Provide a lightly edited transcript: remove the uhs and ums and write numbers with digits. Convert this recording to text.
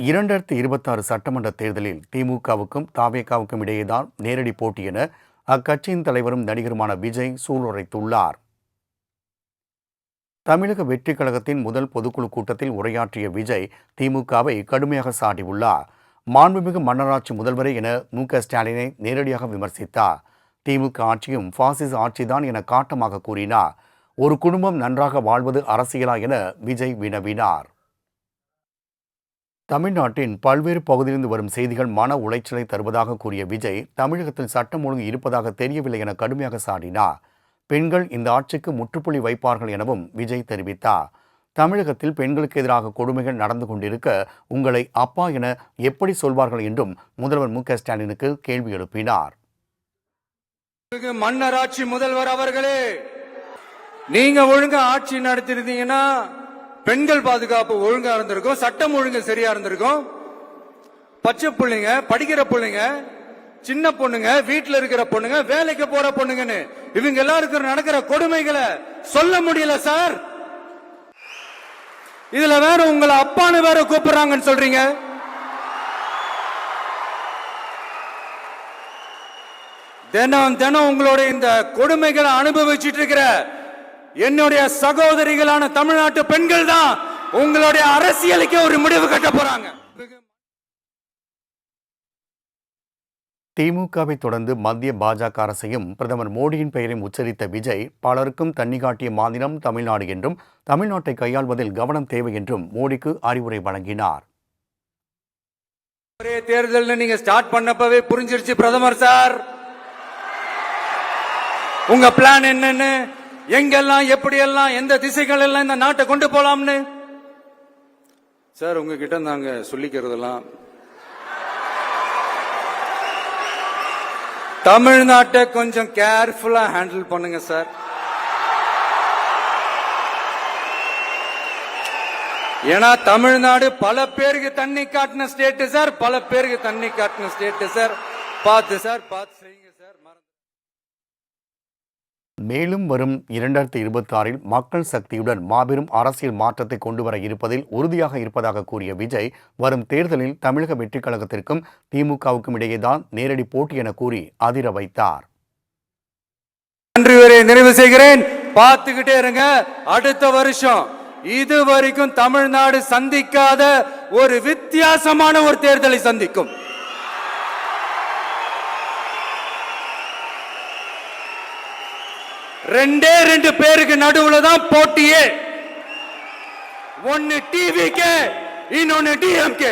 2026 சட்டமன்ற தேர்தலில் திமுகவுக்கும் தவேகாவுக்கும் இடையேதான் நேரடி போட்டி என அக்கட்சியின் தலைவரும் நடிகருமான விஜய் சூளுரைத்துள்ளார். தமிழக வெற்றி கழகத்தின் முதல் பொதுக்குழு கூட்டத்தில் உரையாற்றிய விஜய் திமுகவை கடுமையாக சாடியுள்ளார். மாண்புமிகு மன்னராட்சி முதல்வரே என மு.க.ஸ்டாலினை நேரடியாக விமர்சித்தார். திமுக ஆட்சியும் பாசிச ஆட்சிதான் என காட்டமாக கூறினார். ஒரு குடும்பம் நன்றாக வாழ்வது அரசியலா என விஜய் வினவினார். தமிழ்நாட்டின் பல்வேறு பகுதியிலிருந்து வரும் செய்திகள் மன உளைச்சலை தருவதாக கூறிய விஜய் தமிழகத்தில் சட்டம் ஒழுங்கு இருப்பதாக தெரியவில்லை என கடுமையாக சாடினார். பெண்கள் இந்த ஆட்சிக்கு முற்றுப்புள்ளி வைப்பார்கள் எனவும் விஜய் தெரிவித்தார். தமிழகத்தில் பெண்களுக்கு எதிராக கொடுமைகள் நடந்து கொண்டிருக்க உங்களை அப்பா என எப்படி சொல்வார்கள் என்றும் முதல்வர் மு.க.ஸ்டாலினுக்கு கேள்வி எழுப்பினார். மன்னராட்சி முதல்வர் அவர்களே, நீங்க ஒழுங்கா ஆட்சி நடத்திருந்தீங்கன்னா பெண்கள் பாதுகாப்பு ஒழுங்கா இருந்திருக்கும், சட்டம் ஒழுங்கு சரியா இருந்திருக்கும். பச்சை பிள்ளைங்க, படிக்கிற பிள்ளைங்க, சின்ன பொண்ணுங்க, வீட்டுல இருக்கிற பொண்ணுங்க, வேலைக்கு போற பொண்ணுங்கன்னு இவங்க எல்லாருக்கும் நடக்கிற கொடுமைகளை சொல்ல முடியல சார். இதுல வேற உங்களை அப்பான்னு வேற கூப்பிடுறாங்கன்னு சொல்றீங்க. தினம் தினம் உங்களோட இந்த கொடுமைகளை அனுபவிச்சுட்டு இருக்கிற என்னுடைய சகோதரிகளான தமிழ்நாட்டு பெண்கள் தான் உங்களுடைய அரசியலுக்கு ஒரு முடிவு கட்ட போறாங்க. திமுகவை தொடர்ந்து மத்திய பாஜக அரசையும் பிரதமர் மோடியின் பெயரையும் உச்சரித்த விஜய் பலருக்கும் தண்ணி காட்டிய மாநிலம் தமிழ்நாடு என்றும் தமிழ்நாட்டை கையாள்வதில் கவனம் தேவை என்றும் மோடிக்கு அறிவுரை வழங்கினார். ஒரே தேர்தல் நீங்க ஸ்டார்ட் பண்ணப்பவே புரிஞ்சிருச்சு பிரதமர் சார், உங்க பிளான் என்னன்னு, எங்கெல்லாம் எப்படியெல்லாம் எந்த திசைகள் எல்லாம் இந்த நாட்டை கொண்டு போலாம்னு. சார் உங்ககிட்ட நாங்க சொல்லிக்கிறதெல்லாம் தமிழ்நாட்டை கொஞ்சம் கேர்ஃபுல்லா ஹேண்டில் பண்ணுங்க சார். ஏன்னா தமிழ்நாடு பல பேருக்கு தண்ணி காட்டின ஸ்டேட் சார், பல பேருக்கு தண்ணி காட்டின ஸ்டேட் சார். பார்த்து சார், பார்த்து செய்யுங்க சார். மேலும் வரும் 2026 மக்கள் சக்தியுடன் மாபெரும் அரசியல் மாற்றத்தை கொண்டு வர இருப்பதில் உறுதியாக இருப்பதாக கூறிய விஜய் வரும் தேர்தலில் தமிழக வெற்றி கழகத்திற்கும் திமுகவுக்கும் இடையேதான் நேரடி போட்டி என கூறி அதிர வைத்தார். நன்றி வரை நிறைவு செய்கிறேன். பார்த்துக்கிட்டே இருங்க. அடுத்த வருஷம் இதுவரைக்கும் தமிழ்நாடு சந்திக்காத ஒரு வித்தியாசமான ஒரு தேர்தலை சந்திக்கும். ரெண்டே ரெண்டு பேருக்கு நடுவுல தான் போட்டியே. ஒன்னு டிவிகே, இன்னொன்னு டிஎம்கே.